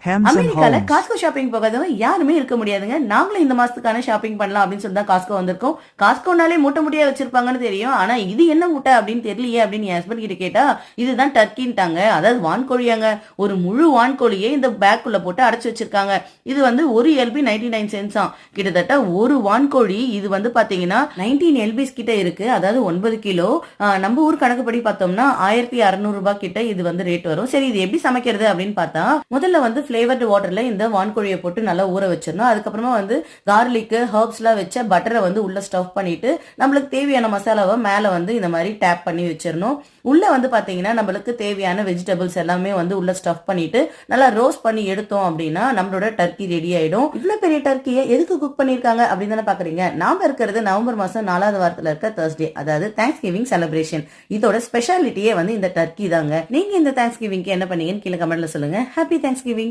Hems and அமெரிக்கால Homes. Costco shopping போகாதவங்க யாருமே இருக்க முடியாதுங்க. நாங்களும் இந்த மாசத்துக்கான ஷாப்பிங் பண்ணலாம் அப்படின்னு சொல்லி தான் காஸ்கோ வந்திருக்கோம். காஸ்கோனாலே மூட்டை முடியா வச்சிருப்பாங்கன்னு தெரியும். ஆனா இது என்ன மூட்டை அப்படின்னு தெரியலையே அப்படின்னு என் ஹஸ்பண்ட் கிட்ட கேட்டா இதுதான் டர்க்கின்ட்டாங்க. அதாவது வான்கோழியாங்க. ஒரு முழு வான்கோழியே இந்த பேக்குள்ள போட்டு அடைச்சு வச்சிருக்காங்க. இது வந்து ஒரு எல்பி 99 சென்ட்ஸாம். கிட்டத்தட்ட ஒரு வான்கோழி இது வந்து பாத்தீங்கன்னா 19 எல்பிஸ் கிட்ட இருக்கு. அதாவது 9 கிலோ. நம்ம ஊர் கணக்குப்படி பார்த்தோம்னா 1600 ரூபாய் கிட்ட இது வந்து ரேட் வரும். சரி இது எப்படி சமைக்கிறது அப்படின்னு பார்த்தா முதல்ல வந்து ஃபிளேவர்டு வாட்டர்ல இந்த வான்கோழியை போட்டு நல்லா ஊற வச்சிடணும். அதுக்கப்புறமா வந்து கார்லிக் ஹர்ப்ஸ்லாம் வச்ச பட்டரை வந்து உள்ள ஸ்டஃப் பண்ணிட்டு நம்மளுக்கு தேவையான மசாலாவை மேல வந்து இந்த மாதிரி டேப் பண்ணி வச்சிடணும். உள்ள வந்து பாத்தீங்கன்னா நம்மளுக்கு தேவையான வெஜிடபிள்ஸ் எல்லாமே வந்து உள்ள ஸ்டஃப் பண்ணிட்டு நல்லா ரோஸ்ட் பண்ணி எடுத்தோம் அப்படின்னா நம்மளோட டர்க்கி ரெடி ஆயிடும். இவ்வளவு பெரிய டர்க்கியை எதுக்கு குக் பண்ணிருக்காங்க அப்படின்னு தானே பாக்குறீங்க. நாம இருக்கிறது நவம்பர் மாசம் 4வது வாரத்துல இருக்க Thursday, அதாவது தேங்க்ஸ் கிவிங் செலிப்ரேஷன். இதோட ஸ்பெஷாலிட்டியே வந்து இந்த டர்க்கி தாங்க. நீங்க இந்த தேங்க்ஸ் கிவிங்க்கு என்ன பண்ணீங்கன்னு கீழே கமெண்ட்ல சொல்லுங்க. Happy thanks giving.